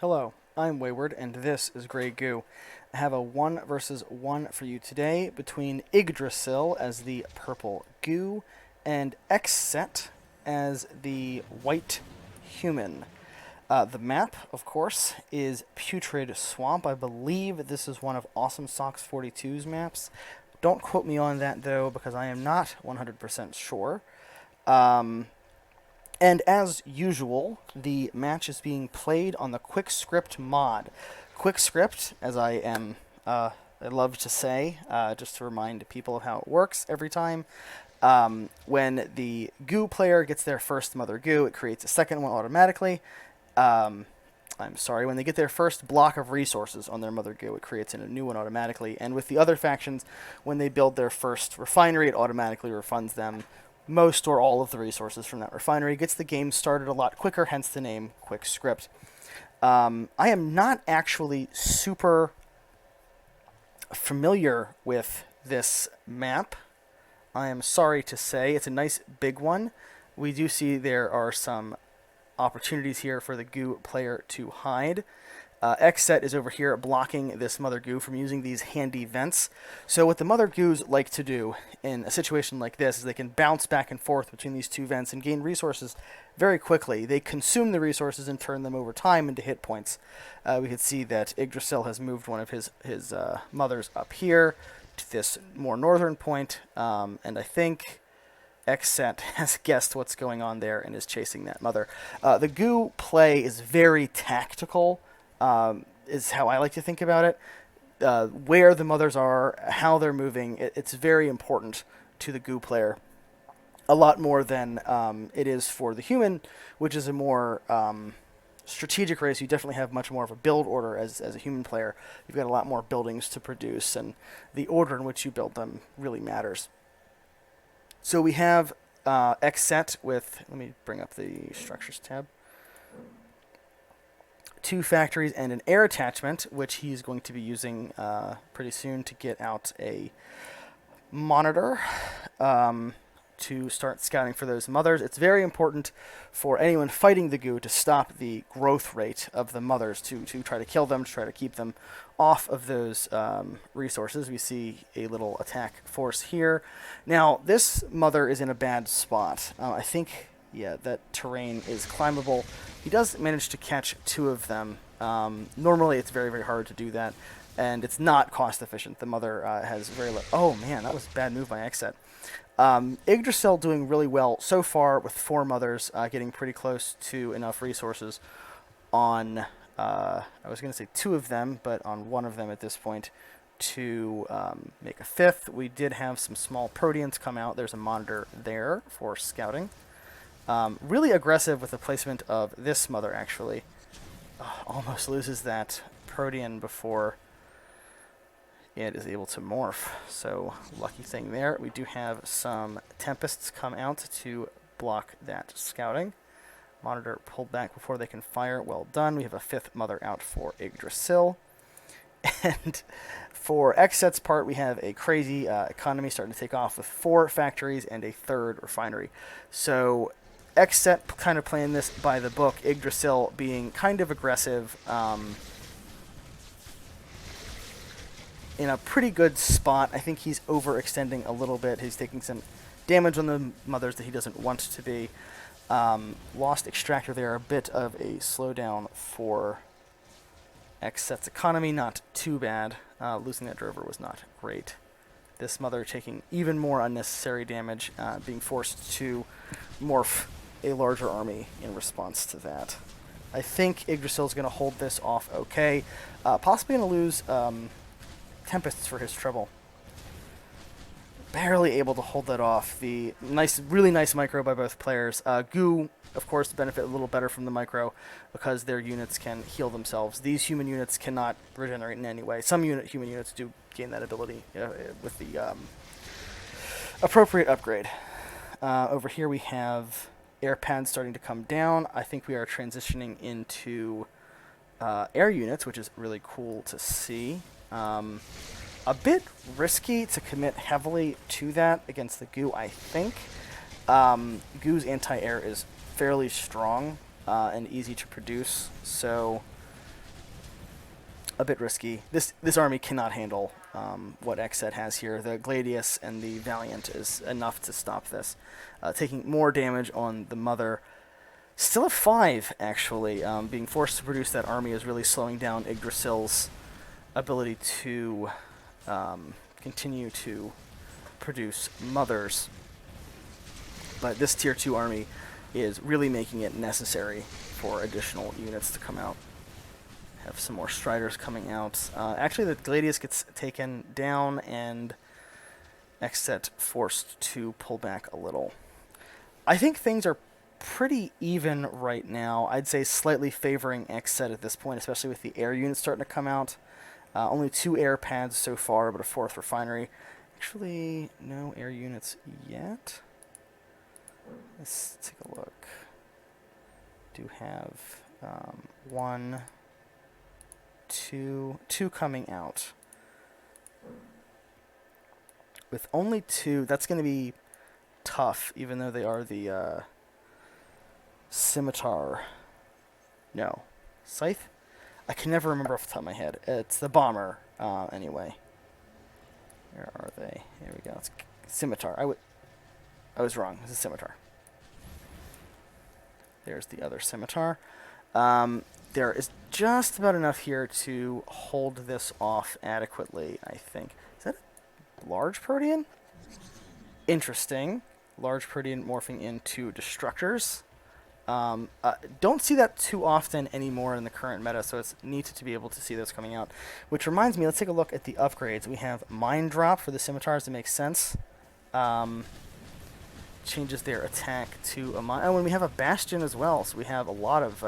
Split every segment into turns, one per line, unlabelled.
Hello, I'm Wayward, and this is Grey Goo. I have a 1 versus 1 for you today between Ygdrassil as the purple goo and XCet as the white human. The map, of course, is Putrid Swamp. I believe this is one of Awesome Socks 42's maps. Don't quote me on that, though, because I am not 100% sure. Um, and as usual, the match is being played on the Quick Script mod. Quick Script, as I love to say, just to remind people of how it works every time. When the goo player gets their first mother goo, it creates a second one automatically. Um, I'm sorry, when they get their first block of resources on their mother goo, it creates a new one automatically. And with the other factions, when they build their first refinery, it automatically refunds them most or all of the resources from that refinery. Gets the game started a lot quicker, hence the name Quick Script. I am not actually super familiar with this map. I am sorry to say. It's a nice big one. We do see there are some opportunities here for the goo player to hide. XCet is over here blocking this mother goo from using these handy vents. So what the mother goos like to do in a situation like this is they can bounce back and forth between these two vents and gain resources very quickly. They consume the resources and turn them over time into hit points. We can see that Ygdrassil has moved one of his mothers up here to this more northern point, and I think XCet has guessed what's going on there and is chasing that mother. The goo play is very tactical, is how I like to think about it. Where the mothers are, how they're moving, it's very important to the goo player. A lot more than it is for the human, which is a more strategic race. You definitely have much more of a build order as a human player. You've got a lot more buildings to produce, and the order in which you build them really matters. So we have XCet with, let me bring up the structures tab, 2 factories and an air attachment, which he's going to be using pretty soon to get out a monitor to start scouting for those mothers. It's very important for anyone fighting the goo to stop the growth rate of the mothers, to try to kill them, to try to keep them off of those resources. We see a little attack force here. Now, this mother is in a bad spot. I think, yeah, that terrain is climbable. He does manage to catch 2 of them. Normally, it's very, very hard to do that, and it's not cost efficient. The mother has very low... Oh, man, that was a bad move by XCet. Ygdrassil doing really well so far with 4 mothers, getting pretty close to enough resources on, I was going to say 2 of them, but on 1 of them at this point to make a 5th. We did have some small proteans come out. There's a monitor there for scouting. Really aggressive with the placement of this mother, actually. Almost loses that protean before it is able to morph. So, lucky thing there. We do have some tempests come out to block that scouting. Monitor pulled back before they can fire. Well done. We have a 5th mother out for Ygdrassil. And for XCet's part, we have a crazy economy starting to take off with 4 factories and a 3rd refinery. So XCet kind of playing this by the book, Ygdrassil being kind of aggressive, in a pretty good spot. I think he's overextending a little bit. He's taking some damage on the mothers that he doesn't want to be. Lost extractor there, a bit of a slowdown for XCet's economy, not too bad. Losing that drover was not great. This mother taking even more unnecessary damage, being forced to morph a larger army in response to that. I think Yggdrasil is going to hold this off okay. Possibly going to lose Tempests for his trouble. Barely able to hold that off. The really nice micro by both players. Goo, of course, benefit a little better from the micro because their units can heal themselves. These human units cannot regenerate in any way. Some human units do gain that ability with the appropriate upgrade. Over here we have air pads starting to come down. I think we are transitioning into air units, which is really cool to see. A bit risky to commit heavily to that against the goo, I think. Goo's anti-air is fairly strong and easy to produce, so a bit risky. This army cannot handle what XCet has here. The Gladius and the Valiant is enough to stop this. Taking more damage on the Mother. Still at 5, actually. Being forced to produce that army is really slowing down Yggdrasil's ability to continue to produce mothers. But this tier 2 army is really making it necessary for additional units to come out. Have some more Striders coming out. Actually, the Gladius gets taken down, and XCet forced to pull back a little. I think things are pretty even right now. I'd say slightly favoring XCet at this point, especially with the air units starting to come out. Only 2 air pads so far, but a 4th refinery. Actually, no air units yet. Let's take a look. Do have 1, 2 coming out. With only 2, that's going to be tough, even though they are the Scimitar. No. Scythe? I can never remember off the top of my head. It's the Bomber, anyway. Where are they? Here we go. It's Scimitar. I was wrong. It's a Scimitar. There's the other Scimitar. There is just about enough here to hold this off adequately, I think. Is that a large Protean? Interesting. Large Protean morphing into Destructors. Don't see that too often anymore in the current meta, so it's neat to be able to see those coming out. Which reminds me, let's take a look at the upgrades. We have Mine Drop for the Scimitars, that makes sense. Changes their attack to a mine. Oh, and we have a Bastion as well, so we have a lot of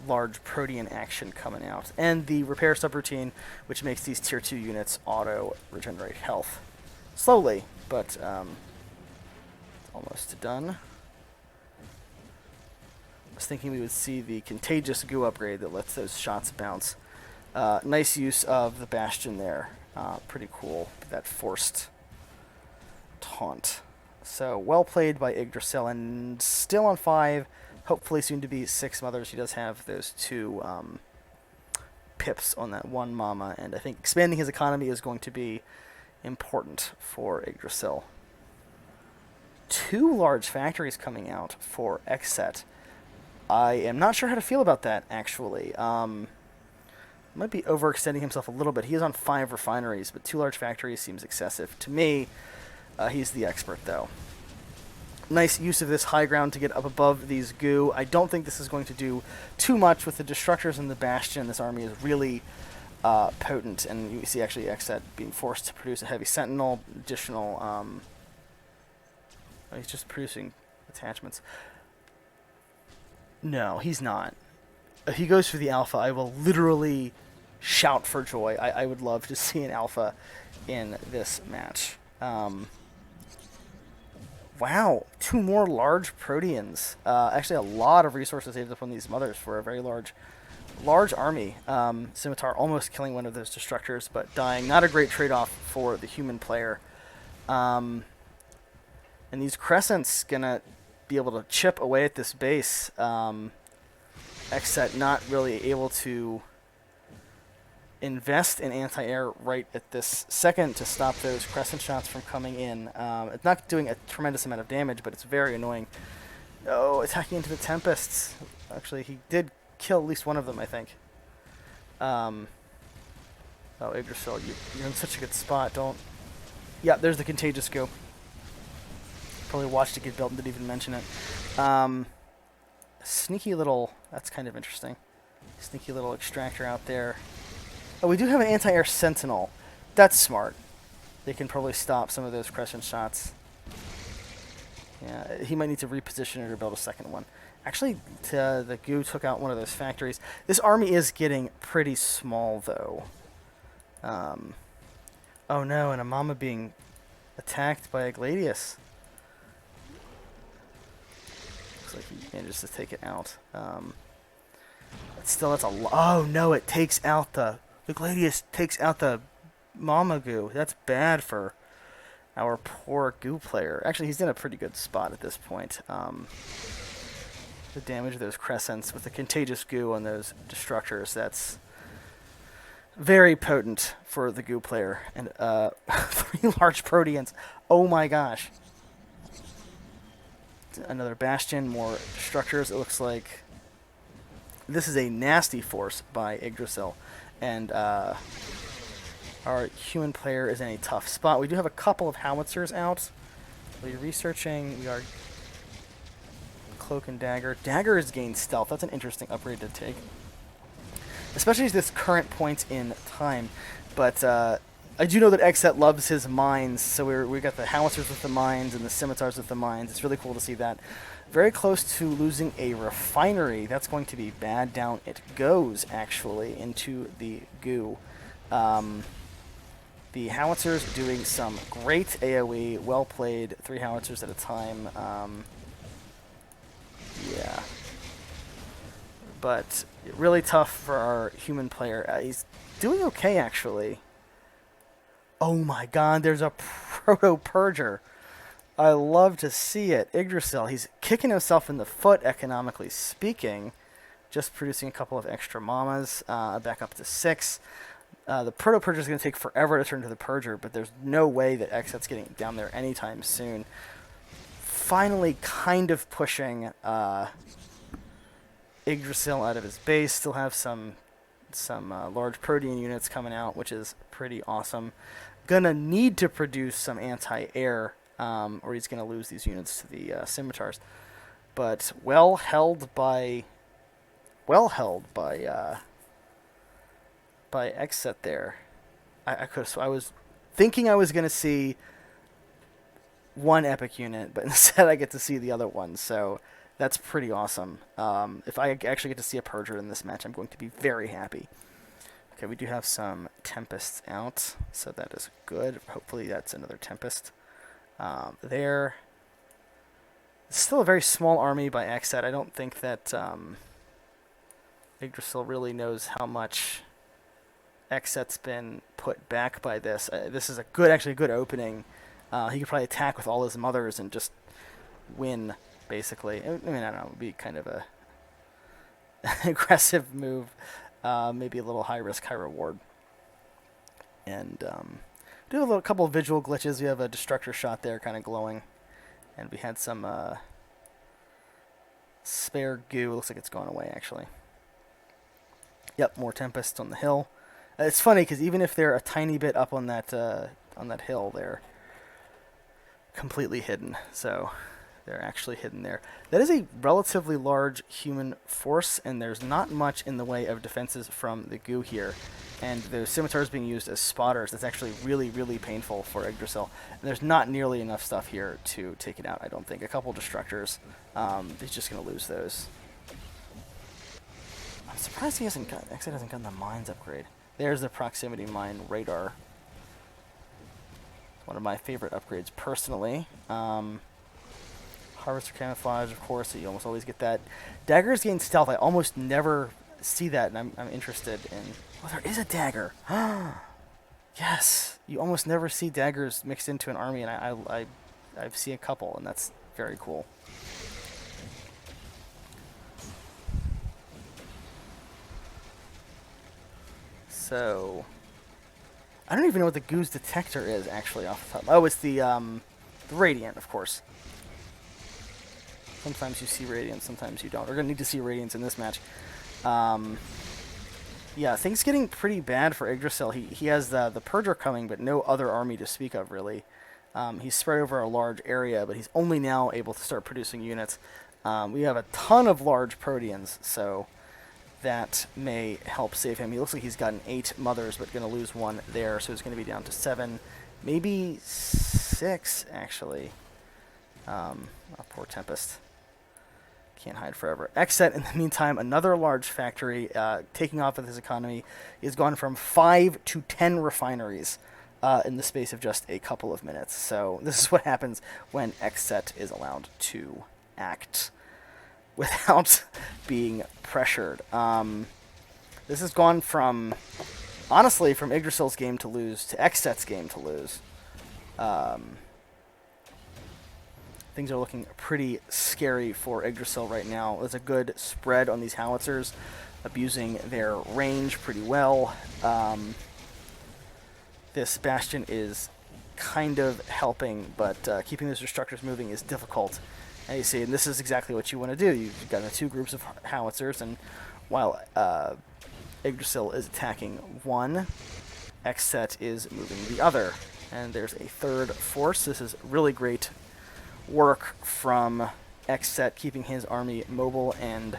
large Protean action coming out. And the Repair subroutine, which makes these tier 2 units auto-regenerate health. Slowly, but almost done. I was thinking we would see the Contagious Goo upgrade that lets those shots bounce. Nice use of the Bastion there. Pretty cool, that forced taunt. So, well played by Ygdrassil, and still on 5, hopefully soon to be 6 mothers. He does have those 2 pips on that one mama, and I think expanding his economy is going to be important for Ygdrassil. 2 large factories coming out for XCet. I am not sure how to feel about that, actually. Might be overextending himself a little bit. He is on 5 refineries, but 2 large factories seems excessive. To me, he's the expert, though. Nice use of this high ground to get up above these goo. I don't think this is going to do too much with the Destructors and the Bastion. This army is really potent, and you see actually XCet being forced to produce a heavy Sentinel, additional... he's just producing attachments. No, he's not. If he goes for the Alpha, I will literally shout for joy. I would love to see an Alpha in this match. Wow, 2 more large Proteans. Actually, a lot of resources saved up on these mothers for a very large army. Scimitar almost killing one of those Destructors, but dying. Not a great trade-off for the human player. And these Crescents gonna be able to chip away at this base. XCet not really able to invest in anti-air right at this second to stop those Crescent shots from coming in. It's not doing a tremendous amount of damage, but it's very annoying. Oh, attacking into the Tempests. Actually, he did kill at least one of them, I think. Oh, Ygdrassil, you're in such a good spot. Don't... Yeah, there's the Contagious Go. Probably watched it get built and didn't even mention it. Sneaky little... That's kind of interesting. Sneaky little extractor out there. Oh, we do have an anti-air Sentinel. That's smart. They can probably stop some of those Crescent shots. Yeah, he might need to reposition it or build a second one. Actually, the Goo took out one of those factories. This army is getting pretty small, though. Oh no, and a mama being attacked by a Gladius. Looks like he manages to take it out. Still, that's a lot. Oh no, it takes out the Gladius takes out the Mama Goo. That's bad for our poor Goo player. Actually, he's in a pretty good spot at this point. The damage of those Crescents with the Contagious Goo on those Destructors, that's Very potent for the goo player. And 3 large Proteans. Oh my gosh. Another Bastion, more structures. It looks like this is a nasty force by Ygdrassil. And our human player is in a tough spot. We do have a couple of howitzers out. We're researching. We are cloak and dagger. Dagger has gained stealth. That's an interesting upgrade to take, especially at this current point in time. But I do know that XCet loves his mines, so we got the howitzers with the mines and the scimitars with the mines. It's really cool to see that. Very close to losing a refinery. That's going to be bad. Down it goes, actually, into the goo. The howitzers doing some great AoE. Well played. 3 howitzers at a time. Yeah. But really tough for our human player. He's doing okay, actually. Oh my god, there's a proto-purger. I love to see it. Ygdrassil, he's kicking himself in the foot, economically speaking. Just producing a couple of extra mamas. Back up to 6. The proto-purger is going to take forever to turn to the purger, but there's no way that XCet's getting down there anytime soon. Finally kind of pushing Ygdrassil out of his base. Still have some large protean units coming out, which is pretty awesome. Gonna need to produce some anti-air, or he's gonna lose these units to the scimitars. But well held by XCet there. I was thinking I was gonna see one epic unit, but instead I get to see the other one. So that's pretty awesome. If I actually get to see a purger in this match, I'm going to be very happy. Okay, we do have some tempests out, so that is good. Hopefully that's another tempest. There. It's still a very small army by XCet. I don't think that Ygdrassil really knows how much XCet's been put back by this. This is actually a good opening. He could probably attack with all his mothers and just win, basically. I mean, I don't know, it would be kind of a aggressive move. Maybe a little high risk, high reward. And do have a couple of visual glitches. We have a destructor shot there kind of glowing. And we had some spare goo. Looks like it's gone away, actually. Yep, more tempests on the hill. It's funny, because even if they're a tiny bit up on that hill, they're completely hidden. So they're actually hidden there. That is a relatively large human force, and there's not much in the way of defenses from the goo here. And the scimitars being used as spotters. That's actually really, really painful for Ygdrassil. And there's not nearly enough stuff here to take it out, I don't think. A couple destructors. He's just going to lose those. I'm surprised XCet hasn't gotten the mines upgrade. There's the proximity mine radar. One of my favorite upgrades, personally. Harvester camouflage, of course, so you almost always get that. Daggers gain stealth. I almost never see that, and I'm interested in... Oh, there is a dagger! Yes! You almost never see daggers mixed into an army, and I've seen a couple, and that's very cool. So... I don't even know what the goo's detector is, actually, off the top. Oh, it's the Radiant, of course. Sometimes you see Radiance, sometimes you don't. We're going to need to see Radiance in this match. Yeah, things getting pretty bad for Ygdrassil. He has the Purger coming, but no other army to speak of, really. He's spread over a large area, but he's only now able to start producing units. We have a ton of large Proteans, so that may help save him. He looks like he's gotten 8 mothers, but going to lose 1 there, so he's going to be down to 7. Maybe 6, actually. Oh, poor Tempest. Can't hide forever. XCet, in the meantime, another large factory taking off with his economy. He's gone from 5 to 10 refineries in the space of just a couple of minutes. So this is what happens when XCet is allowed to act without being pressured. This has gone from, honestly, from Yggdrasil's game to lose to XCet's game to lose. things are looking pretty scary for Yggdrasil right now. There's a good spread on these howitzers, abusing their range pretty well. This bastion is kind of helping, but keeping those destructors moving is difficult. And you see, and this is exactly what you want to do. You've got the two groups of howitzers, and while Yggdrasil is attacking one, XCet is moving the other. And there's a third force. This is really great work from XCet, keeping his army mobile and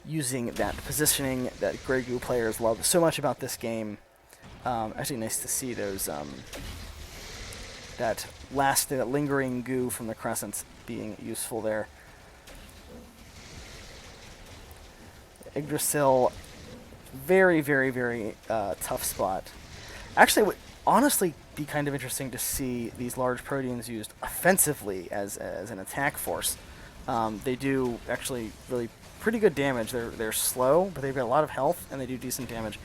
using that positioning that Grey Goo players love so much about this game. Actually, nice to see those that lingering goo from the crescents being useful there. Ygdrassil, very, very, very tough spot. Actually, it would honestly be kind of interesting to see these large proteans used offensively as an attack force. They do actually really pretty good damage. They're slow, but they've got a lot of health, and they do decent damage.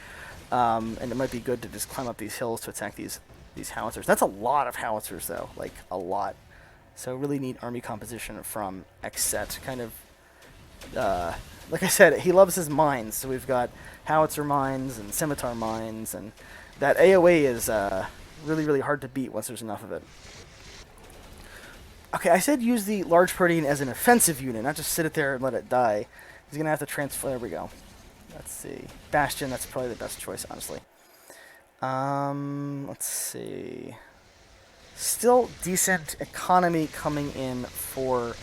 And it might be good to just climb up these hills to attack these howitzers. That's a lot of howitzers, though, like a lot. So really neat army composition from XCet. Kind of, like I said, he loves his mines. So we've got howitzer mines and scimitar mines, and that AoE is really, really hard to beat once there's enough of it. Okay, I said use the large protean as an offensive unit, not just sit it there and let it die. He's going to have to transfer. There we go. Let's see. Bastion, that's probably the best choice, honestly. Let's see. Still decent economy coming in for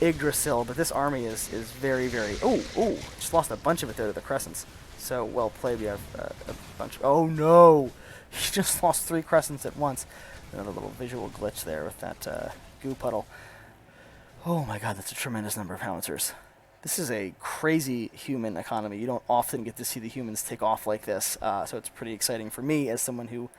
Ygdrassil, but this army is very, very... Oh, just lost a bunch of it there to the crescents. So, well played. We have a bunch... Oh, no! He just lost 3 crescents at once. Another little visual glitch there with that goo puddle. Oh my god, that's a tremendous number of howitzers. This is a crazy human economy. You don't often get to see the humans take off like this, so it's pretty exciting for me as someone who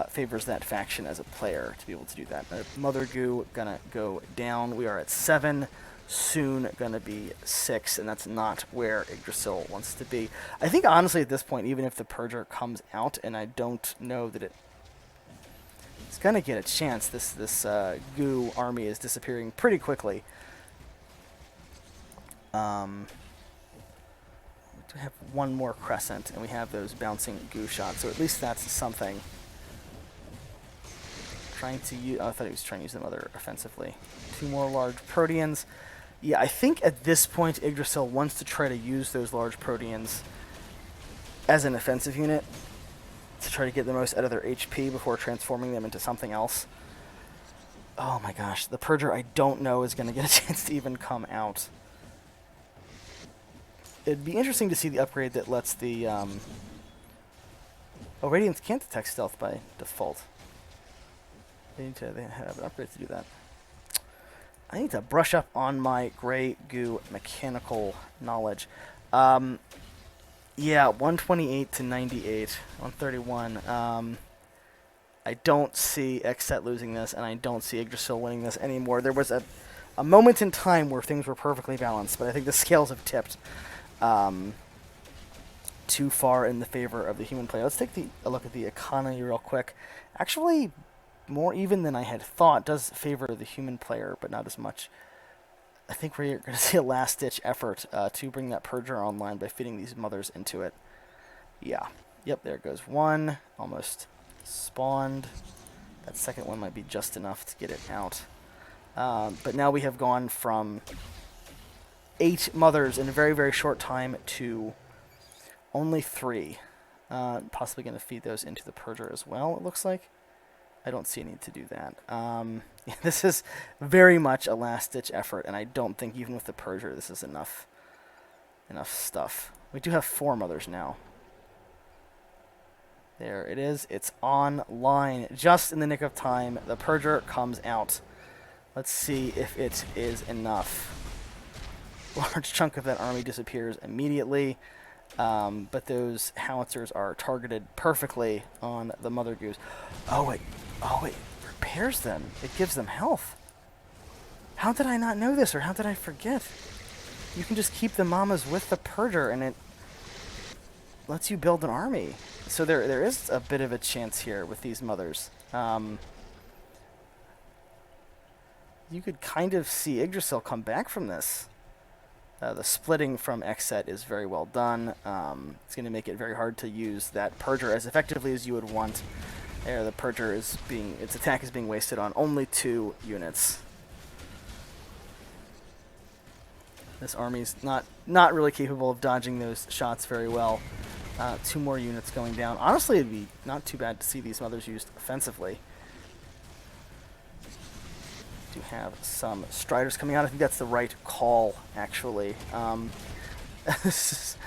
favors that faction as a player to be able to do that. Mother Goo gonna go down. We are at 7, soon gonna be 6, and that's not where Ygdrassil wants to be. I think honestly at this point, even if the Purger comes out, and I don't know that it's gonna get a chance, this Goo army is disappearing pretty quickly. We have one more crescent, and we have those bouncing goo shots, so at least that's something. Trying to use... Oh, I thought he was trying to use them other offensively. 2 more large proteans. Yeah, I think at this point Ygdrassil wants to try to use those large proteans as an offensive unit to try to get the most out of their HP before transforming them into something else. Oh my gosh, the Purger I don't know is going to get a chance to even come out. It'd be interesting to see the upgrade that lets the... Oh, Radiants can't detect stealth by default. They have an upgrade to do that. I need to brush up on my Grey Goo mechanical knowledge. Yeah, 128 to 98, 131. I don't see XCet losing this, and I don't see Ygdrassil winning this anymore. There was a moment in time where things were perfectly balanced, but I think the scales have tipped too far in the favor of the human player. Let's take a look at the economy real quick. Actually, more even than I had thought. Does favor the human player, but not as much. I think we're going to see a last-ditch effort to bring that Purger online by fitting these mothers into it. Yeah. Yep, there goes one. Almost spawned. That second one might be just enough to get it out. But now we have gone from 8 mothers in a very, very short time to only 3. Possibly going to feed those into the Purger as well, it looks like. I don't see a need to do that. This is very much a last-ditch effort, and I don't think even with the Purger this is enough stuff. We do have 4 mothers now. There it is. It's online. Just in the nick of time, the Purger comes out. Let's see if it is enough. Large chunk of that army disappears immediately, but those howitzers are targeted perfectly on the Mother Goose. Oh wait, repairs them. It gives them health. How did I not know this, or how did I forget? You can just keep the mamas with the Purger, and it lets you build an army. So there is a bit of a chance here with these mothers. you could kind of see Yggdrasil come back from this. The splitting from XCet is very well done. It's going to make it very hard to use that Purger as effectively as you would want. There, the Purger is being, its attack is being wasted on only 2 units. This army's not really capable of dodging those shots very well. 2 more units going down. Honestly, it'd be not too bad to see these mothers used offensively. Do have some Striders coming out. I think that's the right call, actually. This is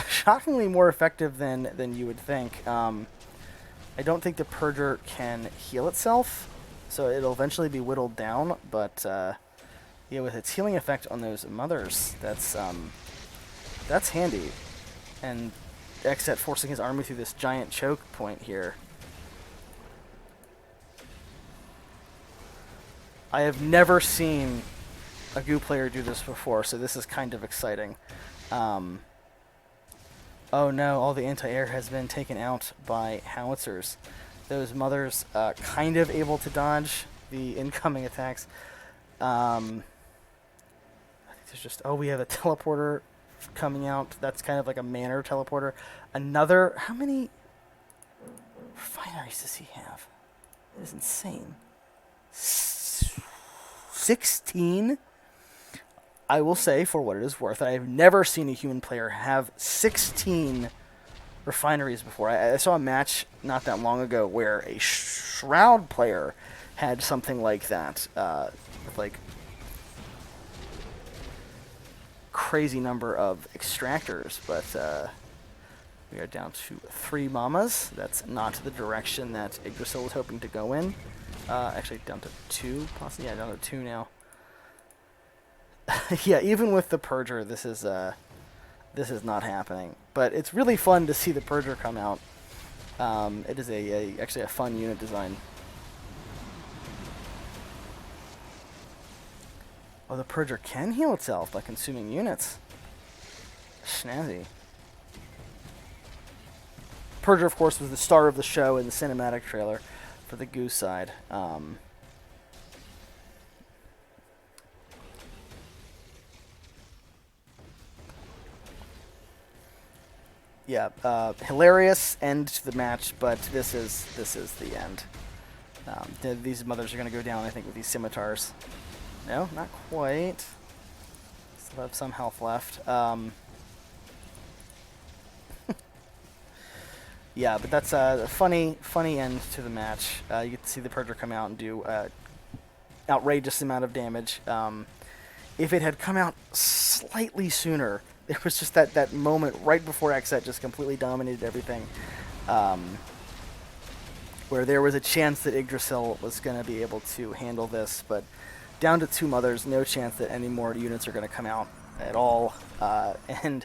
shockingly more effective than you would think. I don't think the Purger can heal itself, so it'll eventually be whittled down, but yeah, with its healing effect on those mothers, that's handy. And XCet forcing his army through this giant choke point here. I have never seen a Goo player do this before, so this is kind of exciting. Oh no, all the anti-air has been taken out by howitzers. Those mothers kind of able to dodge the incoming attacks. I think there's just... Oh, we have a teleporter coming out. That's kind of like a manor teleporter. Another... How many refineries does he have? That is insane. 16? I will say, for what it is worth, I have never seen a human player have 16 refineries before. I saw a match not that long ago where a Shroud player had something like that, with like crazy number of extractors, but we are down to 3 mamas. That's not the direction that Ygdrassil was hoping to go in. Actually, down to 2, possibly. Yeah, down to 2 now. Yeah, even with the Purger, this is not happening. But it's really fun to see the Purger come out. It is actually a fun unit design. Oh, the Purger can heal itself by consuming units. Snazzy. Purger, of course, was the star of the show in the cinematic trailer for the Goose side. Yeah, hilarious end to the match, but this is the end. These mothers are going to go down, I think, with these scimitars. No, not quite. Still have some health left. Yeah, but that's a funny end to the match. You get to see the Purger come out and do outrageous amount of damage. If it had come out slightly sooner, there was just that moment right before XCet just completely dominated everything, where there was a chance that Ygdrassil was going to be able to handle this, but down to 2 mothers, no chance that any more units are going to come out at all. And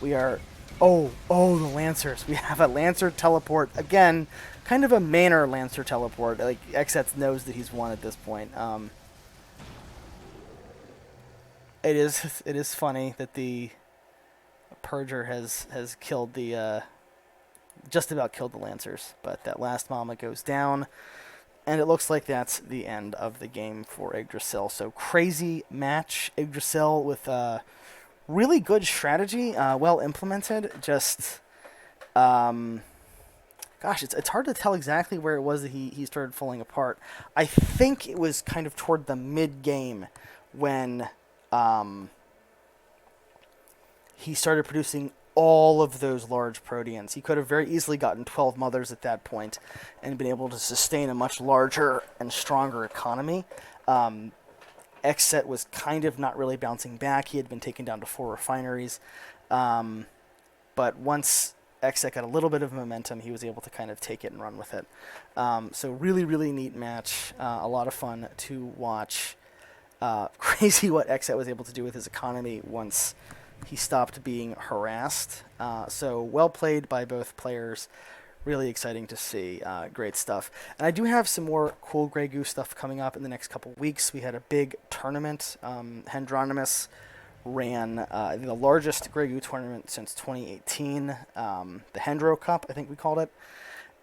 we are... Oh, the Lancers. We have a Lancer teleport. Again, kind of a manor Lancer teleport. Like, XCet knows that he's won at this point. It is funny that the Purger has killed the... just about killed the Lancers. But that last Mama goes down. And it looks like that's the end of the game for Ygdrassil. So, crazy match. Ygdrassil with really good strategy, well implemented. Just, gosh, it's hard to tell exactly where it was that he started falling apart. I think it was kind of toward the mid-game when he started producing all of those large Proteans. He could have very easily gotten 12 mothers at that point and been able to sustain a much larger and stronger economy. XCet was kind of not really bouncing back. He had been taken down to 4 refineries. But once XCet got a little bit of momentum, he was able to kind of take it and run with it. So really, really neat match. A lot of fun to watch. Crazy what XCet was able to do with his economy once he stopped being harassed. So well played by both players. Really exciting to see. Great stuff. And I do have some more cool Grey Goose stuff coming up in the next couple weeks. We had a big tournament. Hendronimus ran the largest Grey Goose tournament since 2018. The Hendro Cup, I think we called it.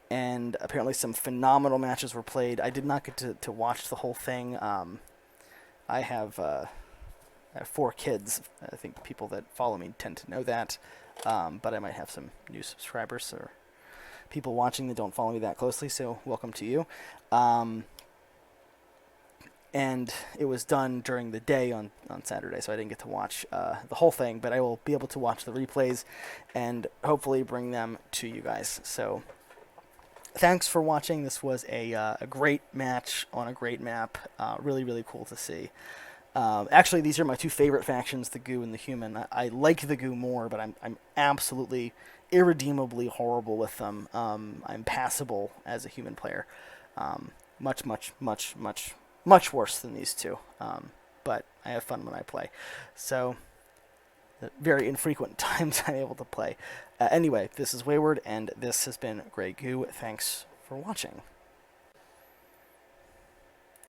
And apparently some phenomenal matches were played. I did not get to watch the whole thing. I have 4 kids. I think people that follow me tend to know that, but I might have some new subscribers or people watching that don't follow me that closely, so welcome to you. And it was done during the day on Saturday, so I didn't get to watch the whole thing, but I will be able to watch the replays and hopefully bring them to you guys. So thanks for watching. This was a great match on a great map. Really, really cool to see. Actually, these are my 2 favorite factions, the Goo and the Human. I like the Goo more, but I'm absolutely irredeemably horrible with them. I'm passable as a Human player. Much, much, much, much, much worse than these 2. But I have fun when I play. So, very infrequent times I'm able to play. Anyway, this is Wayward, and this has been Grey Goo. Thanks for watching.